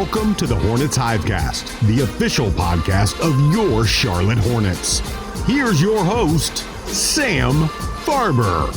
Welcome to the Hornets Hivecast, the official podcast of your Charlotte Hornets. Here's your host, Sam Farber.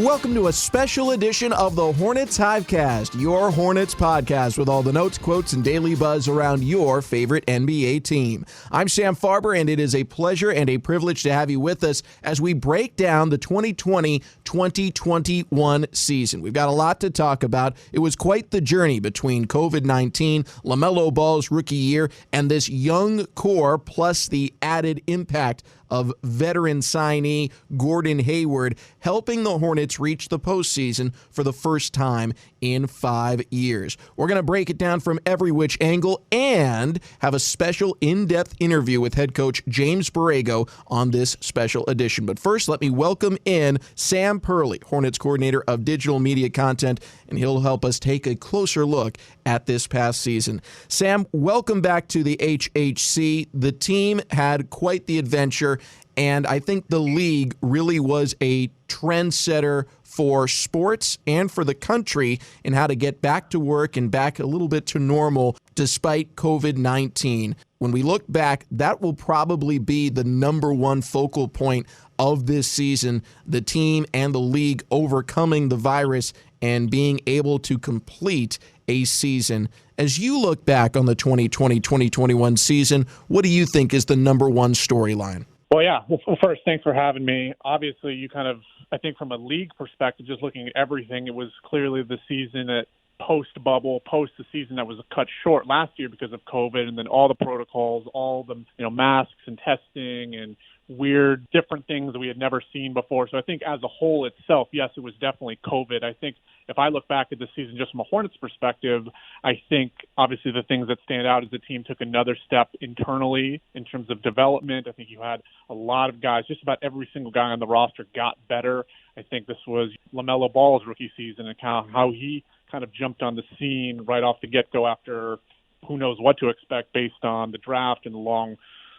Welcome to a special edition of the Hornets Hivecast, your Hornets podcast with all the notes, quotes, and daily buzz around your favorite NBA team. I'm Sam Farber, and it is a pleasure and a privilege to have you with us as we break down the 2020-2021 season. We've got a lot to talk about. It was quite the journey between COVID-19, LaMelo Ball's rookie year, and this young core, plus the added impact of veteran signee Gordon Hayward, helping the Hornets reach the postseason for the first time in 5 years. We're going to break it down from every which angle and have a special in-depth interview with head coach James Borrego on this special edition. But first, let me welcome in Sam Perley, Hornets coordinator of digital media content, and he'll help us take a closer look at this past season. Sam, welcome back to the HHC. The team had quite the adventure, and I think the league really was a trendsetter for sports and for the country in how to get back to work and back a little bit to normal despite COVID-19. When we look back, that will probably be the number one focal point of this season, the team and the league overcoming the virus and being able to complete a season. As you look back on the 2020-2021 season, what do you think is the number one storyline? Well, yeah. Well, first, thanks for having me. Obviously, you kind of, I think from a league perspective, just looking at everything, it was clearly the season that post-bubble, post the season that was cut short last year because of COVID, and then all the protocols, all the masks and testing and weird different things that we had never seen before. So I think as a whole itself, yes, it was definitely COVID. I think if I look back at the season just from a Hornets perspective, I think obviously the things that stand out is the team took another step internally in terms of development. I think you had a lot of guys, just about every single guy on the roster got better. I think this was LaMelo Ball's rookie season and kind of how he kind of jumped on the scene right off the get-go after who knows what to expect based on the draft and the long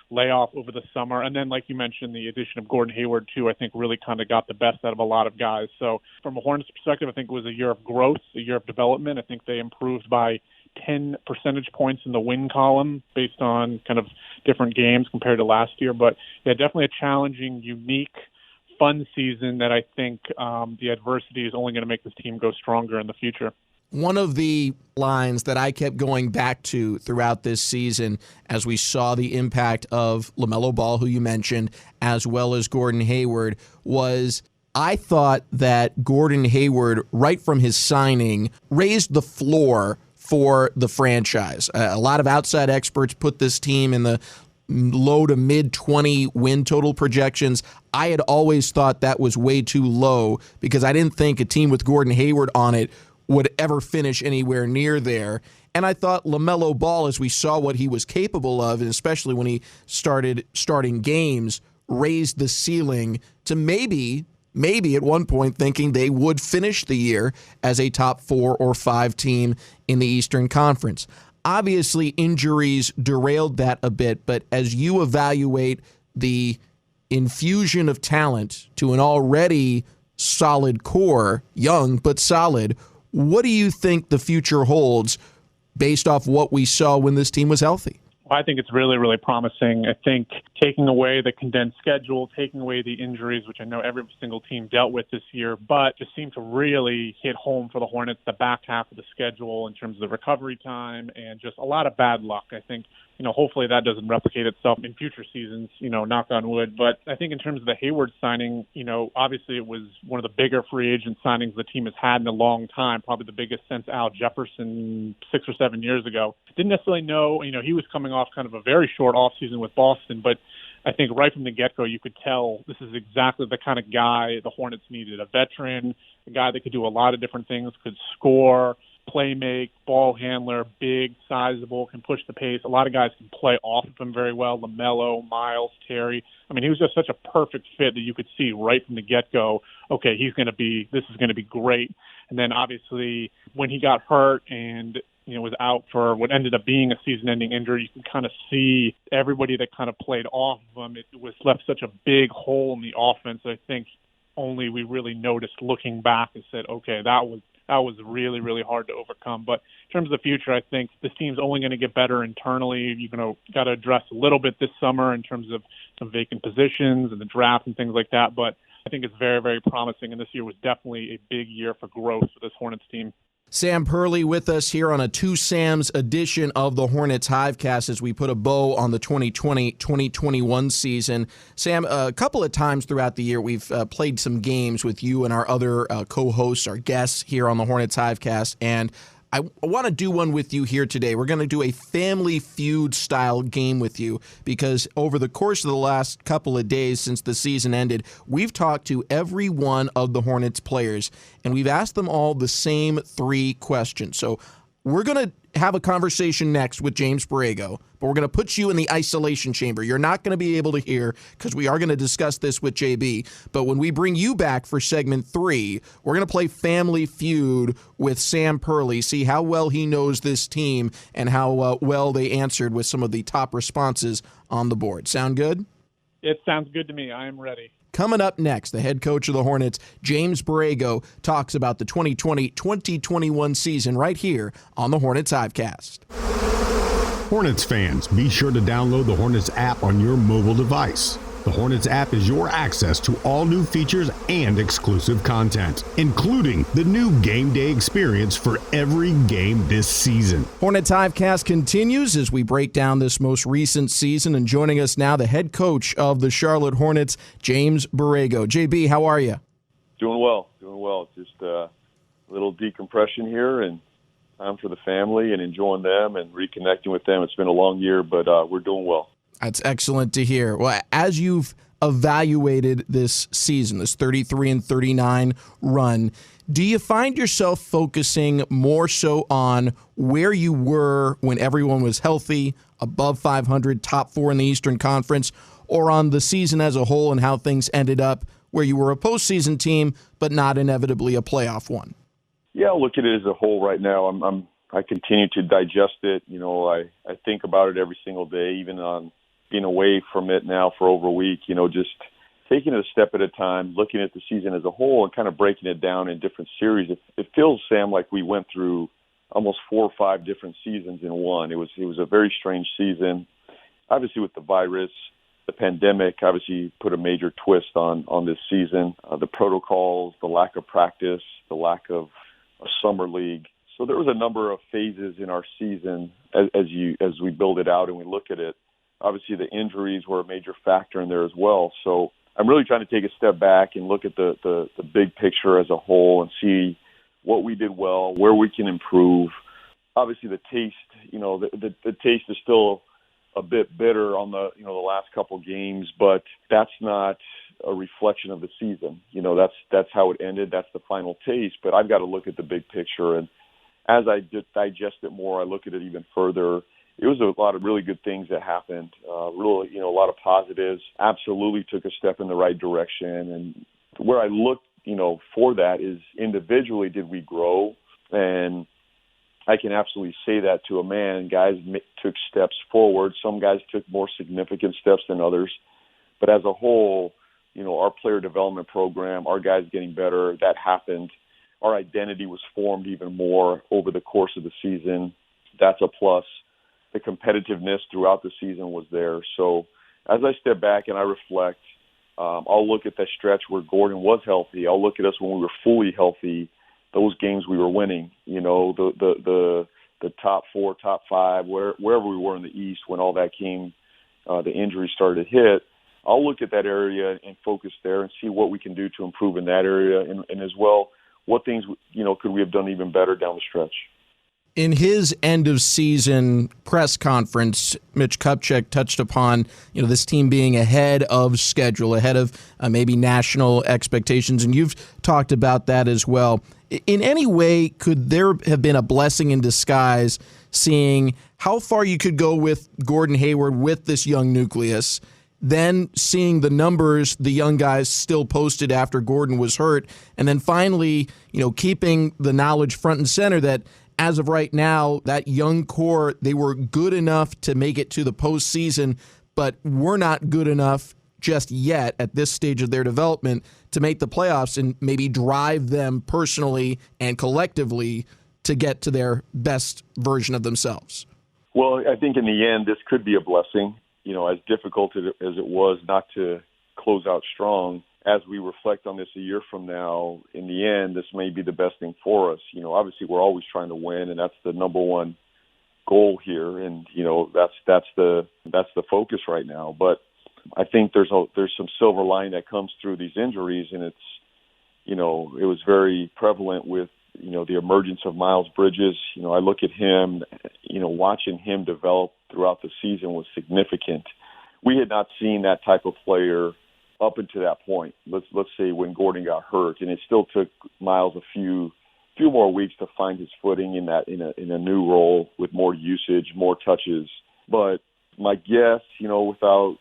layoff over the summer. And then, like you mentioned, the addition of Gordon Hayward, too, I think really kind of got the best out of a lot of guys. So from a Hornets perspective, I think it was a year of growth, a year of development. I think they improved by 10 percentage points in the win column based on kind of different games compared to last year. But, yeah, definitely a challenging, unique, fun season that I think the adversity is only going to make this team go stronger in the future. One of the lines that I kept going back to throughout this season as we saw the impact of LaMelo Ball, who you mentioned, as well as Gordon Hayward, was I thought that Gordon Hayward, right from his signing, raised the floor for the franchise. A lot of outside experts put this team in the low to mid 20 win total projections. I had always thought that was way too low because I didn't think a team with Gordon Hayward on it would ever finish anywhere near there. And I thought LaMelo Ball, as we saw what he was capable of, and especially when he started starting games, raised the ceiling to maybe at one point thinking they would finish the year as a top 4 or 5 team in the Eastern Conference. Obviously, injuries derailed that a bit, but as you evaluate the infusion of talent to an already solid core, young but solid, what do you think the future holds based off what we saw when this team was healthy? I think it's really, really promising. I think taking away the condensed schedule, taking away the injuries, which I know every single team dealt with this year, but just seemed to really hit home for the Hornets, the back half of the schedule in terms of the recovery time and just a lot of bad luck. I think, hopefully that doesn't replicate itself in future seasons, knock on wood. But I think in terms of the Hayward signing, obviously it was one of the bigger free agent signings the team has had in a long time, probably the biggest since Al Jefferson 6 or 7 years ago. Didn't necessarily know, he was coming off kind of a very short offseason with Boston, but I think right from the get-go you could tell this is exactly the kind of guy the Hornets needed, a veteran, a guy that could do a lot of different things, could score, play make, ball handler, big, sizable, can push the pace. A lot of guys can play off of him very well, LaMelo, Miles, Terry. I mean, he was just such a perfect fit that you could see right from the get-go, okay, this is going to be great. And then obviously when he got hurt and was out for what ended up being a season-ending injury, you can kind of see everybody that kind of played off of him. It was left such a big hole in the offense. I think only we really noticed looking back and said, okay, that was that was really, really hard to overcome. But in terms of the future, I think this team's only going to get better internally. You're got to address a little bit this summer in terms of some vacant positions and the draft and things like that. But I think it's very, very promising, and this year was definitely a big year for growth for this Hornets team. Sam Perley with us here on a Two Sams edition of the Hornets Hivecast as we put a bow on the 2020-2021 season. Sam, a couple of times throughout the year we've played some games with you and our other co-hosts, our guests here on the Hornets Hivecast, and I want to do one with you here today. We're going to do a Family Feud style game with you because over the course of the last couple of days since the season ended, we've talked to every one of the Hornets players, and we've asked them all the same 3 questions. So we're going to have a conversation next with James Borrego, but we're going to put you in the isolation chamber. You're not going to be able to hear because we are going to discuss this with JB. But when we bring you back for segment 3, we're going to play Family Feud with Sam Perley, see how well he knows this team and how well they answered with some of the top responses on the board. Sound good? It sounds good to me. I am ready. Coming up next, the head coach of the Hornets, James Borrego, talks about the 2020-2021 season right here on the Hornets Hivecast. Hornets fans, be sure to download the Hornets app on your mobile device. The Hornets app is your access to all new features and exclusive content, including the new game day experience for every game this season. Hornets Hivecast continues as we break down this most recent season, and joining us now, the head coach of the Charlotte Hornets, James Borrego. JB, how are you? Doing well. Just a little decompression here and time for the family and enjoying them and reconnecting with them. It's been a long year, but we're doing well. That's excellent to hear. Well, as you've evaluated this season, this 33-39 run, do you find yourself focusing more so on where you were when everyone was healthy, above 500, top 4 in the Eastern Conference, or on the season as a whole and how things ended up where you were a postseason team but not inevitably a playoff one? Yeah, I'll look at it as a whole right now. I continue to digest it. I think about it every single day, even on being away from it now for over a week, just taking it a step at a time, looking at the season as a whole and kind of breaking it down in different series. It feels, Sam, like we went through almost 4 or 5 different seasons in one. It was a very strange season. Obviously with the virus, the pandemic obviously put a major twist on this season. The protocols, the lack of practice, the lack of a summer league. So there was a number of phases in our season as we build it out and we look at it. Obviously, the injuries were a major factor in there as well. So I'm really trying to take a step back and look at the big picture as a whole and see what we did well, where we can improve. Obviously, the taste, the taste is still a bit bitter on the last couple games, but that's not a reflection of the season. That's how it ended. That's the final taste. But I've got to look at the big picture, and as I digest it more, I look at it even further. It was a lot of really good things that happened. Really, a lot of positives. Absolutely took a step in the right direction. And where I look, for that is individually, did we grow? And I can absolutely say that to a man. Guys took steps forward. Some guys took more significant steps than others. But as a whole, our player development program, our guys getting better, that happened. Our identity was formed even more over the course of the season. That's a plus. The competitiveness throughout the season was there. So as I step back and I reflect, I'll look at that stretch where Gordon was healthy. I'll look at us when we were fully healthy, those games we were winning, the top 4, top 5, wherever we were in the East when all that came, the injuries started to hit. I'll look at that area and focus there and see what we can do to improve in that area and as well, what things, could we have done even better down the stretch. In his end-of-season press conference, Mitch Kupchak touched upon, this team being ahead of schedule, ahead of maybe national expectations, and you've talked about that as well. In any way, could there have been a blessing in disguise seeing how far you could go with Gordon Hayward with this young nucleus, then seeing the numbers the young guys still posted after Gordon was hurt, and then finally, keeping the knowledge front and center that as of right now, that young core, they were good enough to make it to the postseason, but were not good enough just yet at this stage of their development to make the playoffs and maybe drive them personally and collectively to get to their best version of themselves? Well, I think in the end, this could be a blessing. As difficult as it was not to close out strong, as we reflect on this a year from now, in the end, this may be the best thing for us. Obviously we're always trying to win, and that's the number one goal here. And, that's the focus right now. But I think there's some silver lining that comes through these injuries, and it's, it was very prevalent with, the emergence of Miles Bridges. I look at him, watching him develop throughout the season was significant. We had not seen that type of player up until that point. Let's say when Gordon got hurt, and it still took Miles a few more weeks to find his footing in a new role with more usage, more touches. But my guess, without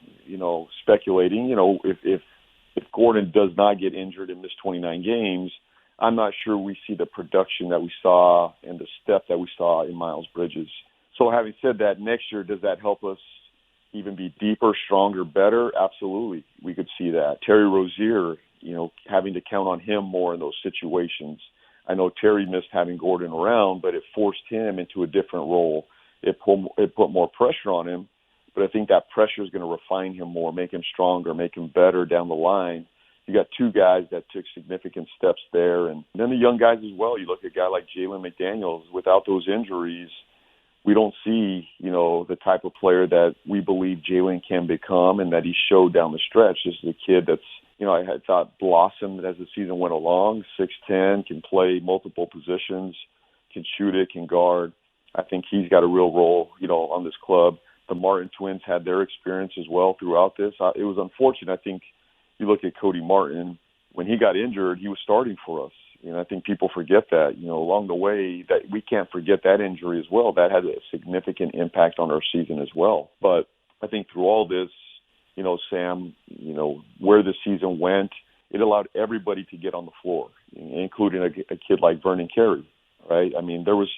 speculating, if Gordon does not get injured and miss 29 games, I'm not sure we see the production that we saw and the step that we saw in Miles Bridges. So having said that, next year, does that help us even be deeper, stronger, better? Absolutely. We could see that. Terry Rozier, having to count on him more in those situations. I know Terry missed having Gordon around, but it forced him into a different role. It put more pressure on him, but I think that pressure is going to refine him more, make him stronger, make him better down the line. You got two guys that took significant steps there, and then the young guys as well. You look at a guy like Jalen McDaniels. Without those injuries, we don't see, the type of player that we believe Jalen can become and that he showed down the stretch. This is a kid that's, I had thought blossomed as the season went along. 6'10", can play multiple positions, can shoot it, can guard. I think he's got a real role, on this club. The Martin twins had their experience as well throughout this. It was unfortunate. I think you look at Cody Martin, when he got injured, he was starting for us. I think people forget that, along the way, that we can't forget that injury as well. That had a significant impact on our season as well. But I think through all this, Sam, where the season went, it allowed everybody to get on the floor, including a kid like Vernon Carey, right? I mean, there was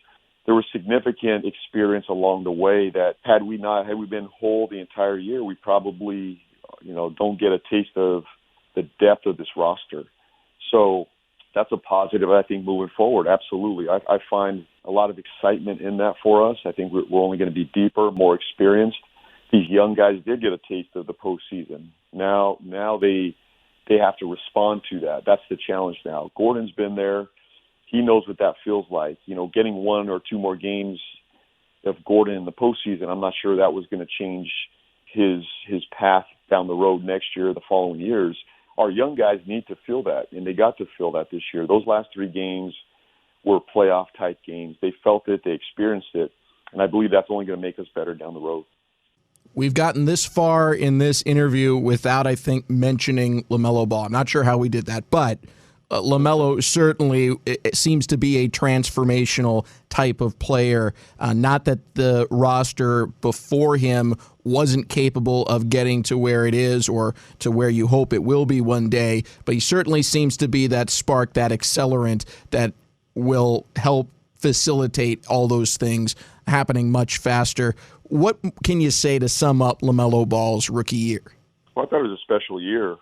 significant experience along the way that had we been whole the entire year, we probably, don't get a taste of the depth of this roster. So that's a positive, I think, moving forward. Absolutely. I find a lot of excitement in that for us. I think we're only going to be deeper, more experienced. These young guys did get a taste of the postseason. Now they have to respond to that. That's the challenge now. Gordon's been there. He knows what that feels like. Getting one or two more games of Gordon in the postseason, I'm not sure that was going to change his path down the road next year, the following years. Our young guys need to feel that, and they got to feel that this year. Those last three games were playoff-type games. They felt it, they experienced it, and I believe that's only going to make us better down the road. We've gotten this far in this interview without, I think, mentioning LaMelo Ball. I'm not sure how we did that, but LaMelo certainly it seems to be a transformational type of player. Not that the roster before him wasn't capable of getting to where it is or to where you hope it will be one day, but he certainly seems to be that spark, that accelerant that will help facilitate all those things happening much faster. What can you say to sum up LaMelo Ball's rookie year? Well, I thought it was a special year.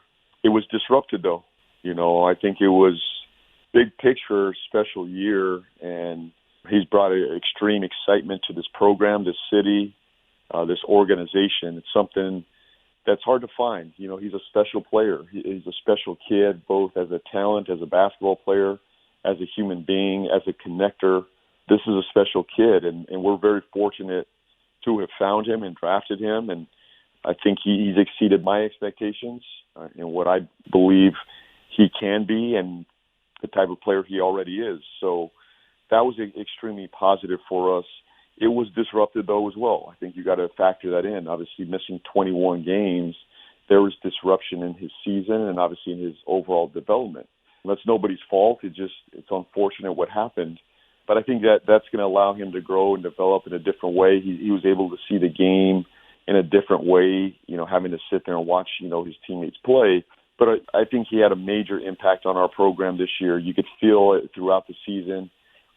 It was disrupted, though. I think it was big picture, special year, and he's brought extreme excitement to this program, this city, this organization. It's something that's hard to find. He's a special player. He's a special kid, both as a talent, as a basketball player, as a human being, as a connector. This is a special kid, and we're very fortunate to have found him and drafted him, and I think he's exceeded my expectations and what I believe he can be and the type of player he already is. So that was extremely positive for us. It was disrupted, though, as well. I think you got to factor that in. Obviously, missing 21 games, there was disruption in his season and obviously in his overall development. That's nobody's fault. It's unfortunate what happened. But I think that's going to allow him to grow and develop in a different way. He was able to see the game in a different way, having to sit there and watch, his teammates play. But I think he had a major impact on our program this year. You could feel it throughout the season.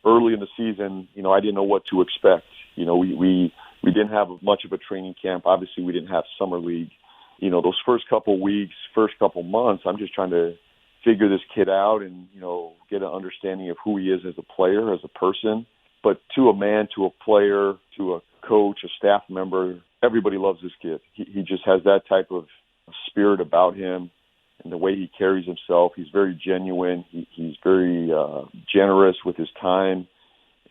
Early in the season, I didn't know what to expect. We didn't have much of a training camp. Obviously, we didn't have summer league. those first couple weeks, first couple months, I'm just trying to figure this kid out and, get an understanding of who he is as a player, as a person. But to a man, to a player, to a coach, a staff member, everybody loves this kid. He just has that type of spirit about him and the way he carries himself. He's very genuine. He's very generous with his time.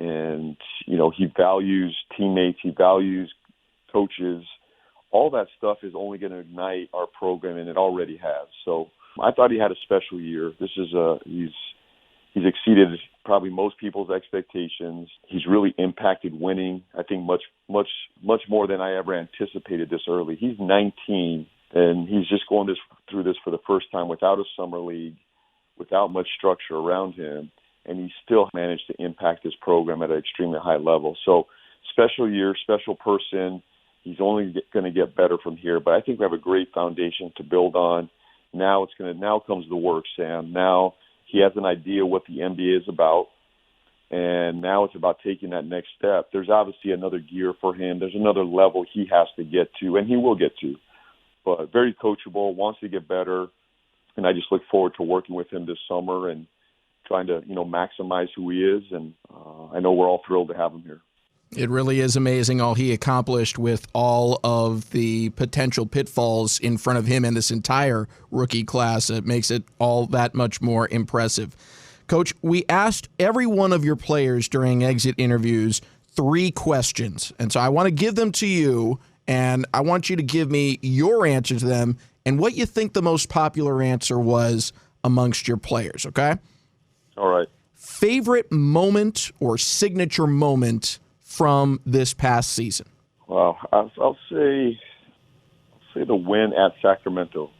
And, he values teammates. He values coaches. All that stuff is only going to ignite our program, and it already has. So I thought he had a special year. This is he's exceeded probably most people's expectations. He's really impacted winning, I think, much more than I ever anticipated this early. He's 19, and he's just going through this for the first time without a summer league, without much structure around him, and he still managed to impact his program at an extremely high level. So special year, special person. He's only going to get better from here, but I think we have a great foundation to build on. Now comes the work, Sam. Now he has an idea what the NBA is about, and now it's about taking that next step. There's obviously another gear for him. There's another level he has to get to, and he will get to. But very coachable, wants to get better, and I just look forward to working with him this summer and trying to, maximize who he is, and I know we're all thrilled to have him here. It really is amazing all he accomplished with all of the potential pitfalls in front of him and this entire rookie class. It makes it all that much more impressive. Coach, we asked every one of your players during exit interviews 3 questions, and so I want to give them to you, and I want you to give me your answer to them and what you think the most popular answer was amongst your players, okay? All right. Favorite moment or signature moment from this past season? Wow, I'll say the win at Sacramento.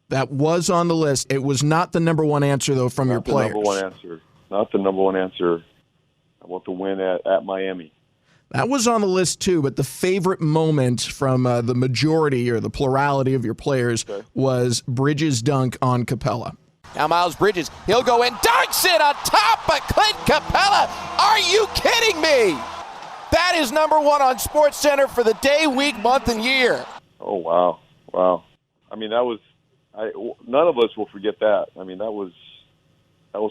That was on the list. It was not the number one answer, though, from your players. Not the number one answer. I want the win at Miami. That was on the list, too, but the favorite moment from the majority or the plurality of your players was Bridges' dunk on Capella. Now Miles Bridges, he'll go in, dunks it on top of Clint Capella. Are you kidding me? That is number 1 on SportsCenter for the day, week, month, and year. Oh, wow. I mean, none of us will forget that. I mean, that was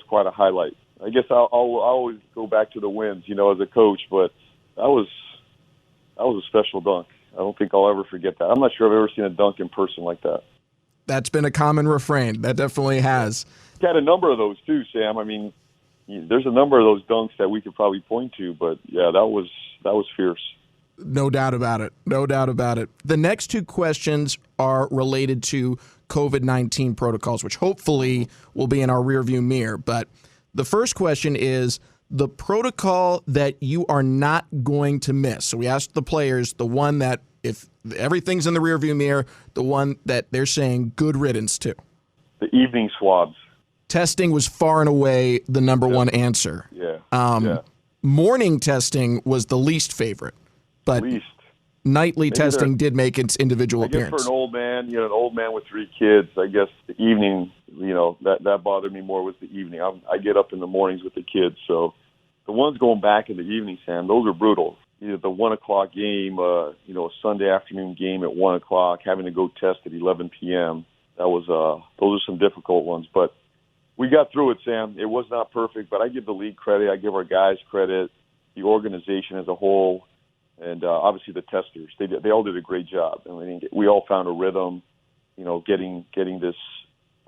quite a highlight. I guess I'll always go back to the wins, as a coach, but that was a special dunk. I don't think I'll ever forget that. I'm not sure I've ever seen a dunk in person like that. That's been a common refrain. That definitely has. He had a number of those too, Sam. I mean, there's a number of those dunks that we could probably point to, but yeah, that was fierce. No doubt about it. No doubt about it. The next 2 questions are related to COVID-19 protocols, which hopefully will be in our rearview mirror. But the first question is the protocol that you are not going to miss. So we asked the players the one that, if everything's in the rearview mirror, the one that they're saying good riddance to. The evening swabs. Testing was far and away the number 1 answer. Yeah. Morning testing was the least favorite, but nightly testing did make its individual appearance. I guess for an old man, an old man with 3 kids, I guess the evening, that bothered me more was the evening. I get up in the mornings with the kids, so the ones going back in the evening, Sam, those are brutal. Either the 1 o'clock game, a Sunday afternoon game at 1 o'clock, having to go test at 11 p.m. Those are some difficult ones, but we got through it, Sam. It was not perfect, but I give the league credit. I give our guys credit, the organization as a whole, and obviously the testers. They all did a great job. I mean, we all found a rhythm, getting this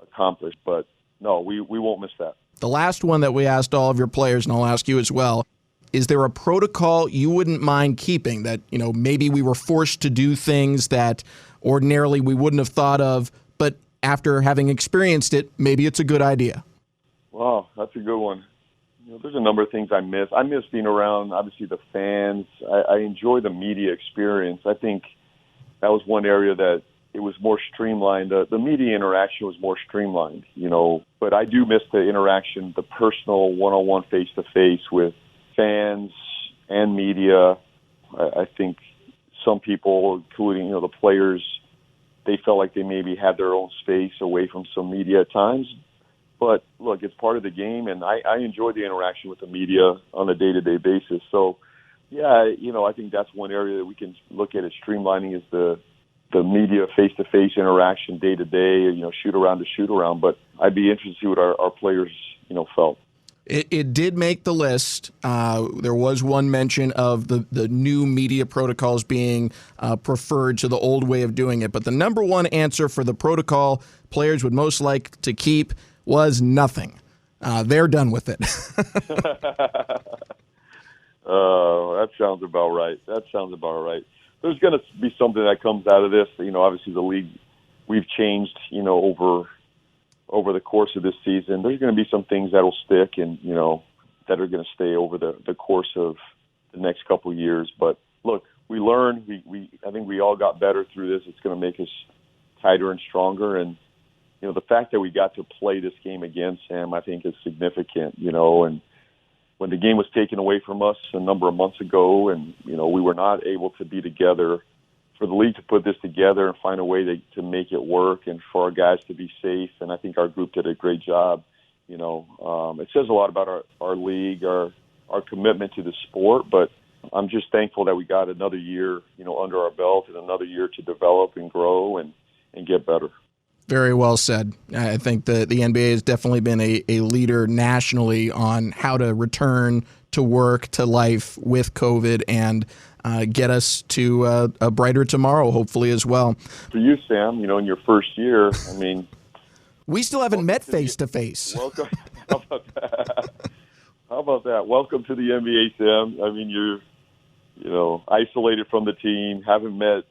accomplished. But no, we won't miss that. The last one that we asked all of your players, and I'll ask you as well, is there a protocol you wouldn't mind keeping that, maybe we were forced to do things that ordinarily we wouldn't have thought of, but after having experienced it, maybe it's a good idea? Wow, that's a good one. There's a number of things I miss. I miss being around, obviously, the fans. I enjoy the media experience. I think that was one area that it was more streamlined. The media interaction was more streamlined, But I do miss the interaction, the personal one-on-one, face-to-face with fans and media. I think some people, including the players, they felt like they maybe had their own space away from some media at times. But look, it's part of the game, and I enjoy the interaction with the media on a day-to-day basis. So, yeah, I think that's one area that we can look at as streamlining is the the media face-to-face interaction day to day, shoot around to shoot around. But I'd be interested to see what our players, felt. It did make the list. There was one mention of the new media protocols being preferred to the old way of doing it. But the number one answer for the protocol players would most like to keep was nothing. They're done with it. That sounds about right. There's going to be something that comes out of this. Obviously the league, we've changed, over the course of this season. There's going to be some things that will stick and, that are going to stay over the course of the next couple of years. But look, we learned. I think we all got better through this. It's going to make us tighter and stronger. And, the fact that we got to play this game again, Sam, I think is significant, and when the game was taken away from us a number of months ago and, we were not able to be together, for the league to put this together and find a way to make it work and for our guys to be safe. And I think our group did a great job. It says a lot about our league, our commitment to the sport, but I'm just thankful that we got another year, under our belt and another year to develop and grow and get better. Very well said. I think the NBA has definitely been a leader nationally on how to return to work, to life with COVID, and get us to a brighter tomorrow, hopefully, as well. For you, Sam, in your first year, we still haven't met face-to-face. Welcome. How about that? Welcome to the NBA, Sam. You're, isolated from the team, haven't met,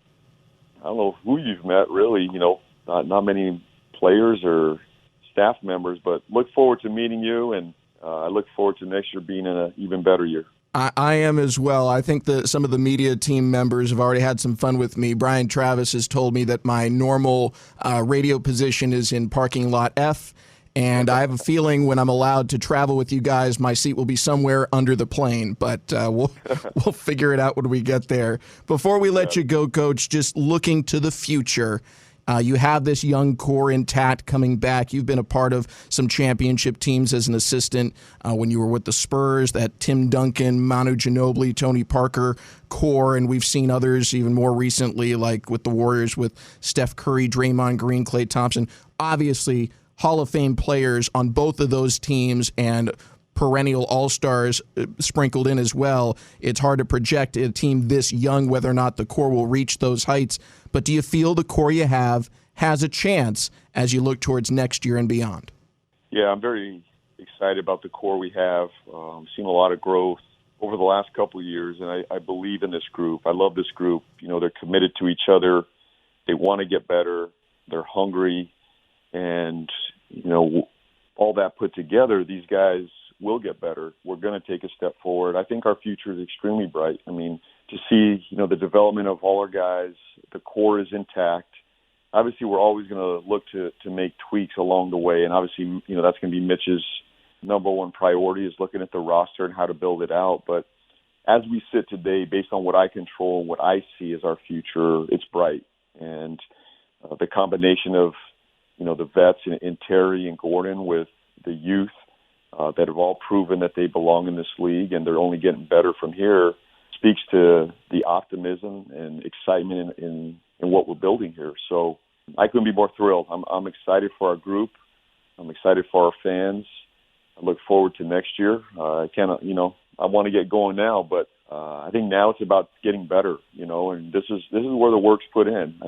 I don't know who you've met, really, not many players or staff members, but look forward to meeting you, and I look forward to next year being an even better year. I am as well. I think that some of the media team members have already had some fun with me. Brian Travis has told me that my normal radio position is in parking lot F, and I have a feeling when I'm allowed to travel with you guys, my seat will be somewhere under the plane, but we'll figure it out when we get there. Before we let you go, Coach, just looking to the future, you have this young core intact coming back. You've been a part of some championship teams as an assistant when you were with the Spurs, that Tim Duncan, Manu Ginobili, Tony Parker core, and we've seen others even more recently, like with the Warriors with Steph Curry, Draymond Green, Klay Thompson. Obviously, Hall of Fame players on both of those teams and perennial all-stars sprinkled in as well. It's hard to project a team this young whether or not the core will reach those heights. But do you feel the core you have has a chance as you look towards next year and beyond? Yeah, I'm very excited about the core we have. Seen a lot of growth over the last couple of years, and I believe in this group. I love this group. They're committed to each other. They want to get better. They're hungry. And, all that put together, these guys will get better. We're going to take a step forward. I think our future is extremely bright. To see, the development of all our guys, the core is intact. Obviously, we're always going to look to make tweaks along the way. And obviously, that's going to be Mitch's number one priority, is looking at the roster and how to build it out. But as we sit today, based on what I control and what I see as our future, it's bright. And the combination of, the vets in Terry and Gordon with the youth that have all proven that they belong in this league and they're only getting better from here speaks to the optimism and excitement in what we're building here. So I couldn't be more thrilled. I'm excited for our group. I'm excited for our fans. I look forward to next year. I want to get going now, but I think now it's about getting better, and this is where the work's put in.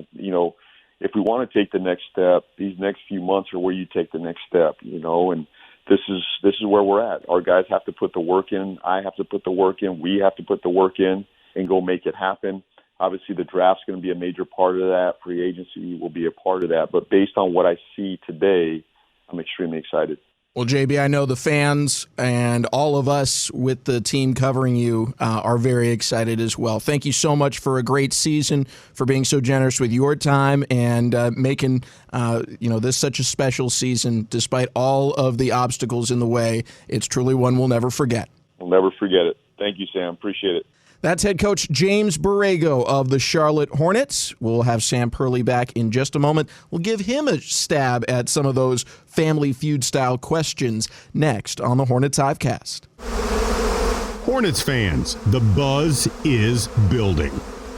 If we want to take the next step, these next few months are where you take the next step, and this is where we're at. Our guys have to put the work in. I have to put the work in. We have to put the work in and go make it happen. Obviously, the draft's going to be a major part of that. Free agency will be a part of that. But based on what I see today, I'm extremely excited. Well, JB, I know the fans and all of us with the team covering you are very excited as well. Thank you so much for a great season, for being so generous with your time and making this such a special season despite all of the obstacles in the way. It's truly one we'll never forget. We'll never forget it. Thank you, Sam. Appreciate it. That's head coach James Borrego of the Charlotte Hornets. We'll have Sam Perley back in just a moment. We'll give him a stab at some of those Family Feud-style questions next on the Hornets Hivecast. Hornets fans, the buzz is building.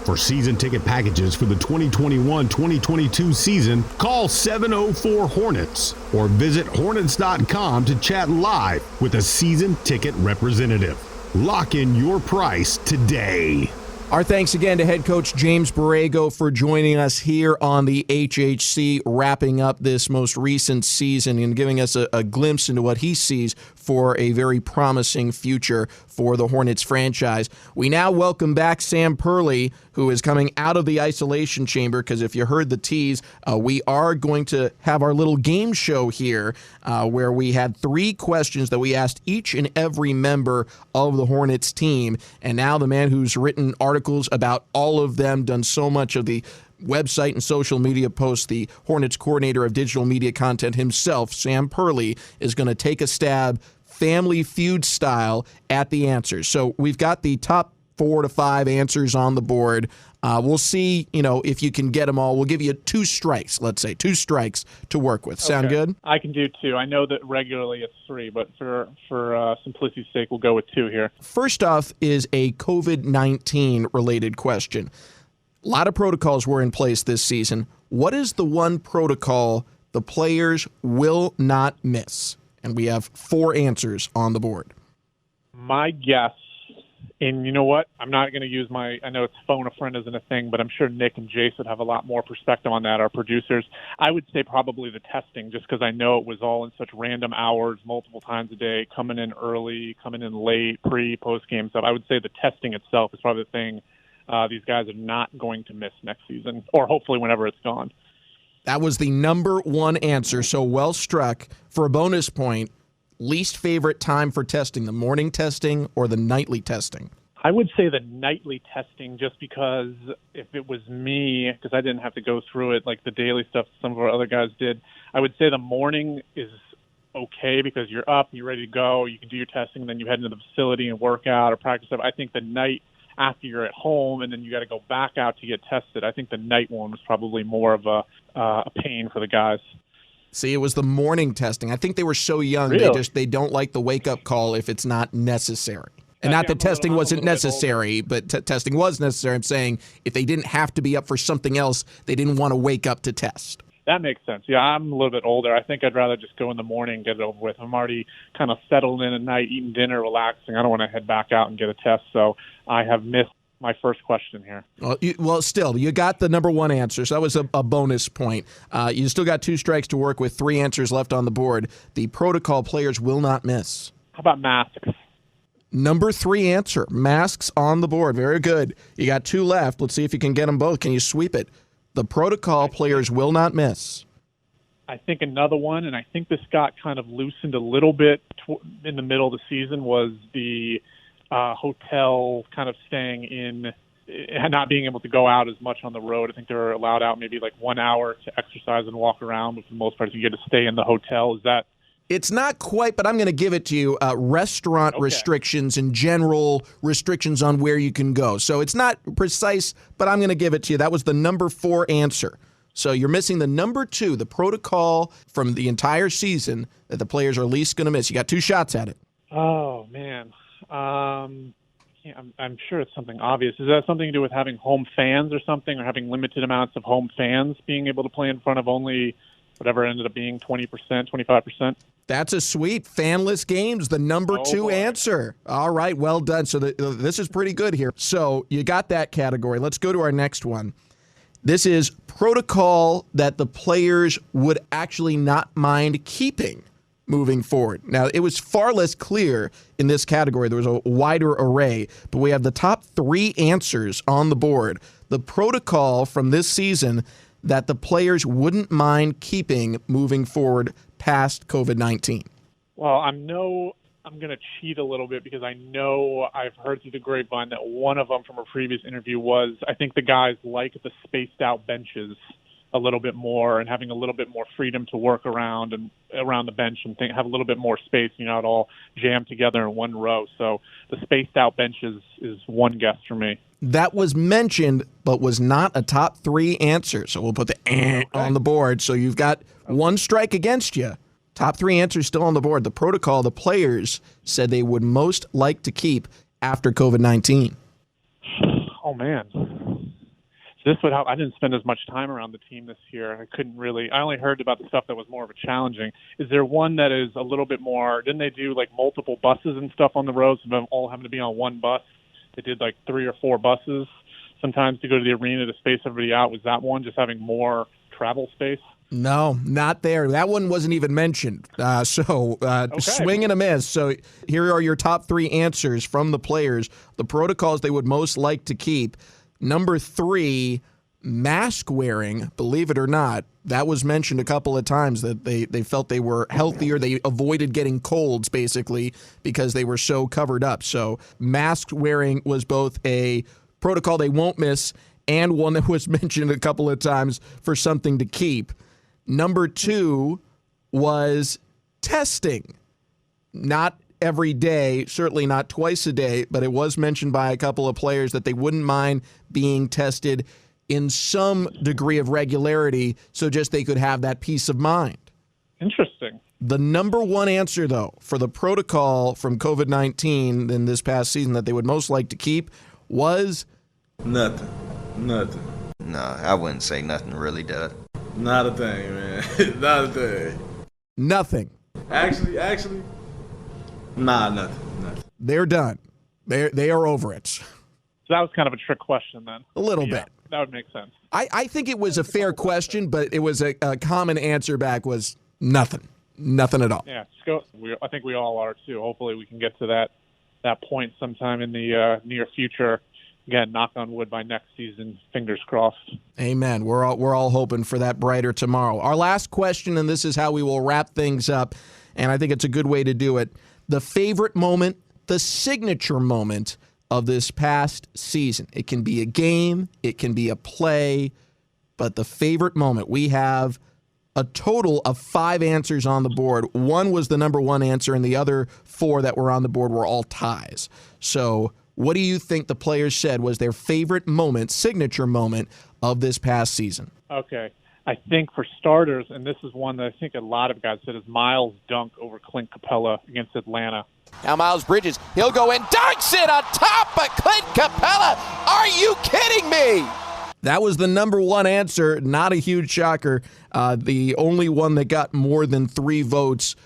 For season ticket packages for the 2021-2022 season, call 704-HORNETS or visit Hornets.com to chat live with a season ticket representative. Lock in your price today. Our thanks again to head coach James Borrego for joining us here on the HHC, wrapping up this most recent season and giving us a glimpse into what he sees for a very promising future for the Hornets franchise. We now welcome back Sam Perley, who is coming out of the isolation chamber, because if you heard the tease, we are going to have our little game show here where we had 3 questions that we asked each and every member of the Hornets team. And now the man who's written articles about all of them, done so much of the website and social media posts, the Hornets coordinator of digital media content himself, Sam Perley, is going to take a stab Family Feud style at the answers. So we've got the top 4 to 5 answers on the board. We'll see, if you can get them all. We'll give you 2 strikes, let's say, 2 strikes to work with. Sound good? I can do 2. I know that regularly it's 3, but for simplicity's sake, we'll go with 2 here. First off is a COVID-19 related question. A lot of protocols were in place this season. What is the one protocol the players will not miss? And we have 4 answers on the board. My guess, and you know what? I'm not going to use I know it's phone a friend isn't a thing, but I'm sure Nick and Jace would have a lot more perspective on that, our producers. I would say probably the testing, just because I know it was all in such random hours, multiple times a day, coming in early, coming in late, pre, post-game stuff. I would say the testing itself is probably the thing these guys are not going to miss next season, or hopefully whenever it's gone. That was the number 1 answer, so well struck. For a bonus point, least favorite time for testing, the morning testing or the nightly testing? I would say the nightly testing, just because if it was me, because I didn't have to go through it like the daily stuff some of our other guys did, I would say the morning is okay because you're up, you're ready to go, you can do your testing, and then you head into the facility and work out or practice stuff. I think the night after you're at home and then you got to go back out to get tested, I think the night one was probably more of a pain for the guys. See, it was the morning testing. I think they were so young, really? they don't like the wake-up call if it's not necessary. And not that testing wasn't necessary, but testing was necessary. I'm saying if they didn't have to be up for something else, they didn't want to wake up to test. That makes sense. Yeah, I'm a little bit older. I think I'd rather just go in the morning and get it over with. I'm already kind of settled in at night, eating dinner, relaxing. I don't want to head back out and get a test, so I have missed my first question here. Well, still, you got the number 1 answer, so that was a bonus point. You still got 2 strikes to work with, 3 answers left on the board. The protocol players will not miss. How about masks? Number 3 answer, masks on the board. Very good. You got 2 left. Let's see if you can get them both. Can you sweep it? The protocol players will not miss. I think another one, and I think this got kind of loosened a little bit in the middle of the season, was the hotel kind of staying in and not being able to go out as much on the road. I think they were allowed out maybe like 1 hour to exercise and walk around, but for the most part, you get to stay in the hotel. Is that? It's not quite, but I'm going to give it to you. Restaurant restrictions and general restrictions on where you can go. So it's not precise, but I'm going to give it to you. That was the number 4 answer. So you're missing the number 2, the protocol from the entire season that the players are least going to miss. You got 2 shots at it. Oh, man. I'm sure it's something obvious. Is that something to do with having home fans or something, or having limited amounts of home fans being able to play in front of only whatever ended up being 20%, 25%? That's a sweep. Fanless games, the number 2 answer. All right, well done. So this is pretty good here. So you got that category. Let's go to our next one. This is protocol that the players would actually not mind keeping moving forward. Now, it was far less clear in this category. There was a wider array, but we have the top 3 answers on the board. The protocol from this season that the players wouldn't mind keeping moving forward past COVID-19. Well, I'm going to cheat a little bit because I know I've heard through the grapevine that one of them from a previous interview was, I think the guys like the spaced out benches a little bit more and having a little bit more freedom to work around the bench and have a little bit more space, not all jammed together in one row. So the spaced out benches is one guess for me. That was mentioned, but was not a top 3 answer. So we'll put the on the board. So you've got 1 strike against you. Top 3 answers still on the board. The protocol, the players said they would most like to keep after COVID-19. Oh, man. This would help. I didn't spend as much time around the team this year. I only heard about the stuff that was more of a challenging. Is there one that is a little bit more, didn't they do like multiple buses and stuff on the roads, and them all having to be on one bus? They did like 3 or 4 buses sometimes to go to the arena to space everybody out. Was that one just having more travel space? No, not there. That one wasn't even mentioned. Okay. Swing and a miss. So here are your top 3 answers from the players, the protocols they would most like to keep. Number 3, mask wearing, believe it or not. That was mentioned a couple of times that they felt they were healthier. They avoided getting colds, basically, because they were so covered up. So mask wearing was both a protocol they won't miss and one that was mentioned a couple of times for something to keep. Number 2 was testing. Not every day, certainly not twice a day, but it was mentioned by a couple of players that they wouldn't mind being tested in some degree of regularity, so just they could have that peace of mind. Interesting. The number 1 answer, though, for the protocol from COVID-19 in this past season that they would most like to keep was nothing. No, I wouldn't say nothing really, Dad. Not a thing, man. Not a thing. Nothing. Actually, nothing. They're done. They are over it. So that was kind of a trick question then. A little bit. That would make sense. I think it was a fair question, but it was a common answer back was nothing. Nothing at all. Yeah, I think we all are too. Hopefully we can get to that point sometime in the near future. Again, knock on wood, by next season, fingers crossed. Amen. We're all hoping for that brighter tomorrow. Our last question, and this is how we will wrap things up, and I think it's a good way to do it. The favorite moment, the signature moment of this past season. It can be a game, it can be a play, but the favorite moment. We have a total of 5 answers on the board. 1 was the number 1 answer, and the other 4 that were on the board were all ties. So what do you think the players said was their favorite moment, signature moment of this past season? Okay. I think for starters, and this is one that I think a lot of guys said, is Miles' dunk over Clint Capella against Atlanta. Now Miles Bridges, he'll go in, dunks it on top of Clint Capella. Are you kidding me? That was the number 1 answer. Not a huge shocker. The only one that got more than 3 votes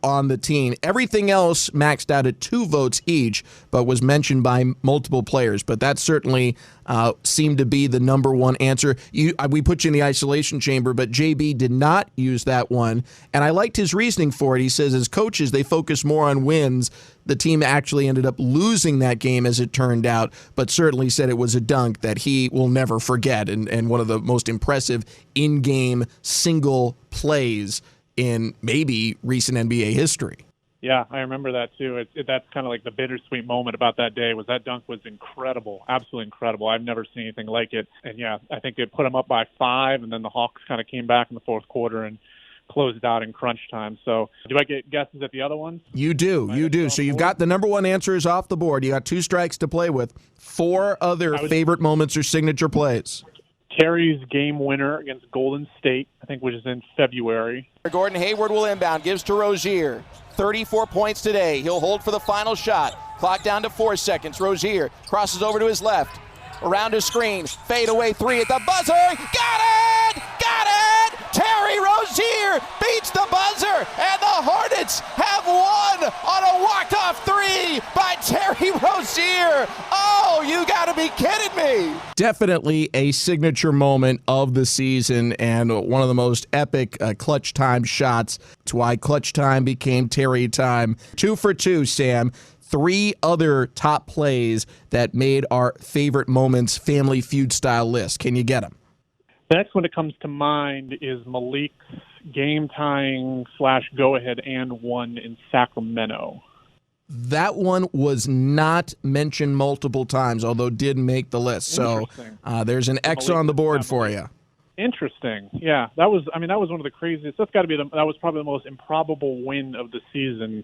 on the team. Everything else maxed out at 2 votes each, but was mentioned by multiple players. But that certainly seemed to be the number 1 answer. We put you in the isolation chamber, but JB did not use that one. And I liked his reasoning for it. He says, as coaches, they focus more on wins. The team actually ended up losing that game, as it turned out, but certainly said it was a dunk that he will never forget, and one of the most impressive in-game single plays in maybe recent NBA history. Yeah, I remember that too. That's kind of like the bittersweet moment about that day. Was that dunk was incredible, absolutely incredible. I've never seen anything like it. And yeah, I think it put them up by 5, and then the Hawks kind of came back in the fourth quarter and closed out in crunch time. So do I get guesses at the other ones? You do. So you've got the number 1 answer is off the board. You got 2 strikes to play with. 4 other favorite moments or signature plays. Terry's game winner against Golden State, I think, which is in February. Gordon Hayward will inbound, gives to Rozier. 34 points today. He'll hold for the final shot. Clock down to 4 seconds. Rozier crosses over to his left. Around his screen. Fade away 3 at the buzzer. Got it! Got it! Terry Rozier beats the buzzer, and the Hornets have won on a walk-off 3 by Terry Rozier. Oh, you got to be kidding me. Definitely a signature moment of the season and one of the most epic clutch time shots. That's why clutch time became Terry time. 2 for 2, Sam. 3 other top plays that made our favorite moments Family Feud style list. Can you get them? The next one that comes to mind is Malik's game-tying / go-ahead and one in Sacramento. That one was not mentioned multiple times, although did make the list. So there's an X on the board for you. Interesting. Yeah, that was one of the craziest. That was probably the most improbable win of the season,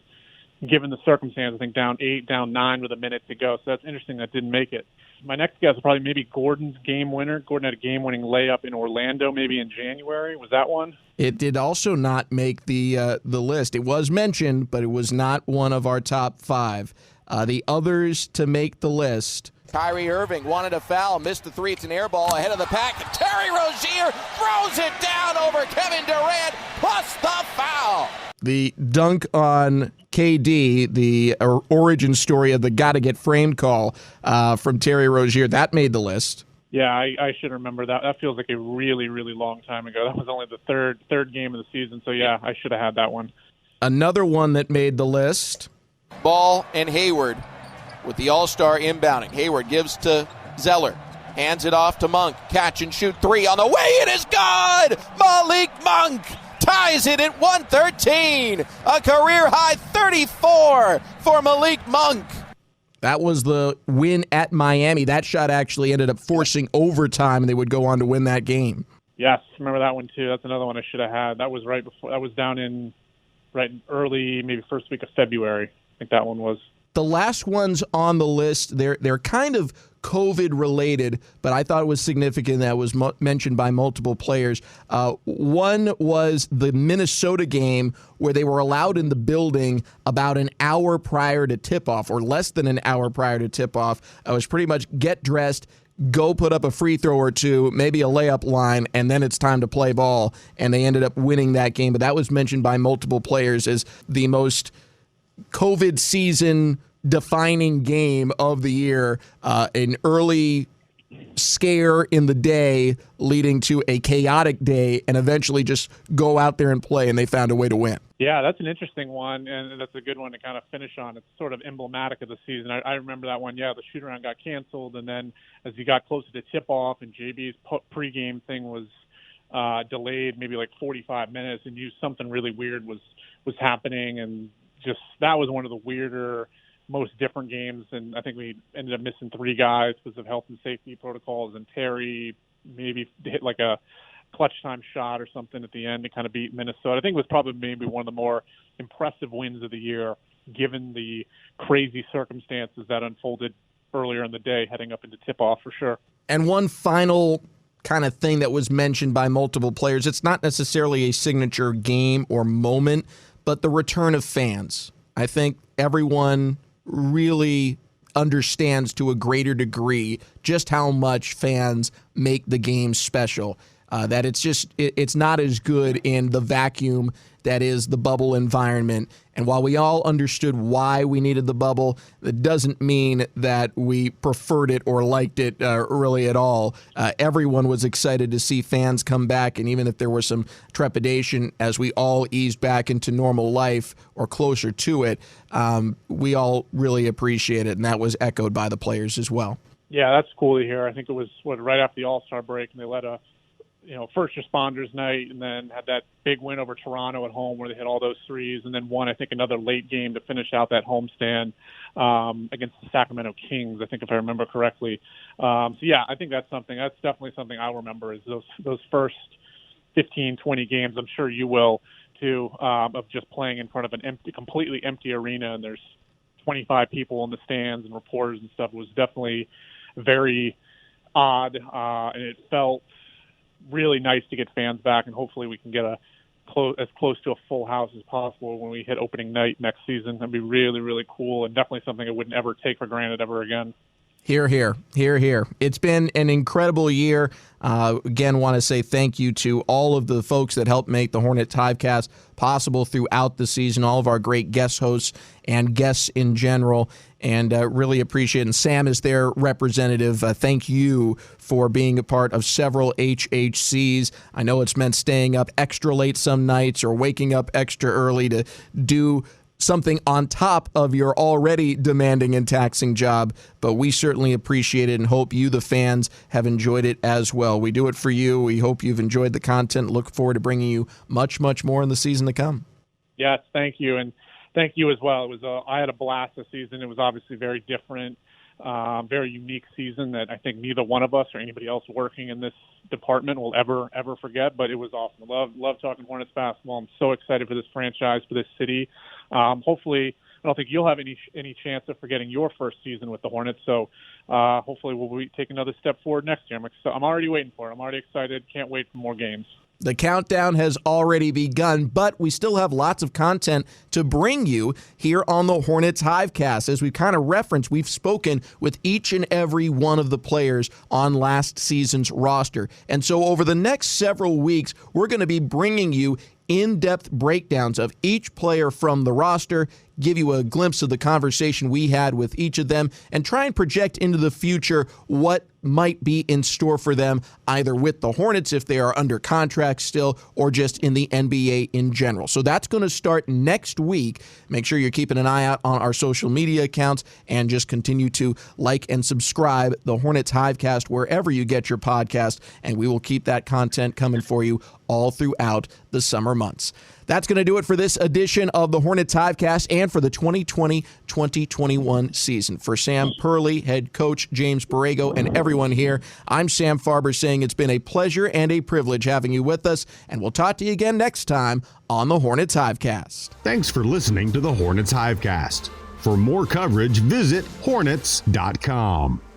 given the circumstance. I think down 8, down 9 with a minute to go. So that's interesting that didn't make it. My next guess is probably maybe Gordon's game winner. Gordon had a game-winning layup in Orlando maybe in January. Was that one? It did also not make the list. It was mentioned, but it was not one of our top 5. The others to make the list, Kyrie Irving wanted a foul, missed the three. It's an air ball ahead of the pack. Terry Rozier throws it down over Kevin Durant, plus the foul. The dunk on KD, the origin story of the gotta get framed call from Terry Rozier, that made the list. Yeah, I should remember that. That feels like a really, really long time ago. That was only the third game of the season, so yeah, I should have had that one. Another one that made the list. Ball and Hayward with the All-Star inbounding. Hayward gives to Zeller. Hands it off to Monk. Catch and shoot three on the way. It is good! Malik Monk ties it at 113. A career-high 34 for Malik Monk. That was the win at Miami. That shot actually ended up forcing overtime, and they would go on to win that game. Yes, remember that one too. That's another one I should have had. That was right before. That was down in early, maybe first week of February. I think that one was. The last ones on the list, they're kind of COVID-related, but I thought it was significant that was mentioned by multiple players. One was the Minnesota game where they were allowed in the building about an hour prior to tip-off, or less than an hour prior to tip-off. It was pretty much get dressed, go put up a free throw or two, maybe a layup line, and then it's time to play ball. And they ended up winning that game. But that was mentioned by multiple players as the most COVID season defining game of the year, an early scare in the day leading to a chaotic day, and eventually just go out there and play, and they found a way to win. Yeah, that's an interesting one, and that's a good one to kind of finish on. It's sort of emblematic of the season. I remember that one. Yeah, the shoot-around got canceled, and then as you got closer to tip-off and JB's pregame thing was delayed maybe like 45 minutes, and something really weird was happening, and just that was one of the weirder, most different games. And I think we ended up missing 3 guys because of health and safety protocols, and Terry maybe hit like a clutch time shot or something at the end to kind of beat Minnesota. I think it was probably maybe one of the more impressive wins of the year, given the crazy circumstances that unfolded earlier in the day heading up into tip-off for sure. And one final kind of thing that was mentioned by multiple players, it's not necessarily a signature game or moment, but the return of fans. I think everyone really understands to a greater degree just how much fans make the game special. That it's not as good in the vacuum that is the bubble environment. And while we all understood why we needed the bubble, that doesn't mean that we preferred it or liked it really at all. Everyone was excited to see fans come back, and even if there was some trepidation as we all eased back into normal life or closer to it, we all really appreciate it, and that was echoed by the players as well. Yeah, that's cool to hear. I think it was right after the All-Star break, and they let a first responders night, and then had that big win over Toronto at home where they hit all those threes, and then won, I think, another late game to finish out that homestand against the Sacramento Kings, I think, if I remember correctly. So yeah, I think that's definitely something I'll remember is those first 15, 20 games. I'm sure you will too, of just playing in front of completely empty arena, and there's 25 people in the stands and reporters and stuff. It was definitely very odd, and it felt really nice to get fans back, and hopefully we can get as close to a full house as possible when we hit opening night next season. That'd be really, really cool, and definitely something I wouldn't ever take for granted ever again. Hear, hear, hear, hear. It's been an incredible year. Again, want to say thank you to all of the folks that helped make the Hornets Hivecast possible throughout the season, all of our great guest hosts and guests in general, and really appreciate it. And Sam is their representative. Thank you for being a part of several HHCs. I know it's meant staying up extra late some nights or waking up extra early to do something on top of your already demanding and taxing job, but we certainly appreciate it and hope you, the fans, have enjoyed it as well. We do it for you. We hope you've enjoyed the content. Look forward to bringing you much, much more in the season to come. Yes, thank you, and thank you as well. It was I had a blast this season. It was obviously very different, very unique season that I think neither one of us or anybody else working in this department will ever forget, but it was awesome. Love talking Hornets basketball. I'm so excited for this franchise, for this city. Hopefully, I don't think you'll have any chance of forgetting your first season with the Hornets, so hopefully we'll take another step forward next year. I'm already waiting for it. I'm already excited. Can't wait for more games. The countdown has already begun, but we still have lots of content to bring you here on the Hornets Hivecast. As we kind of referenced, we've spoken with each and every one of the players on last season's roster. And so over the next several weeks, we're going to be bringing you in-depth breakdowns of each player from the roster, give you a glimpse of the conversation we had with each of them, and try and project into the future what might be in store for them, either with the Hornets if they are under contract still, or just in the NBA in general. So that's going to start next week. Make sure you're keeping an eye out on our social media accounts, and just continue to like and subscribe the Hornets Hivecast wherever you get your podcast, and we will keep that content coming for you all throughout the summer months. That's going to do it for this edition of the Hornets Hivecast and for the 2020-2021 season. For Sam Perley, head coach James Borrego, and everyone here, I'm Sam Farber saying it's been a pleasure and a privilege having you with us, and we'll talk to you again next time on the Hornets Hivecast. Thanks for listening to the Hornets Hivecast. For more coverage, visit hornets.com.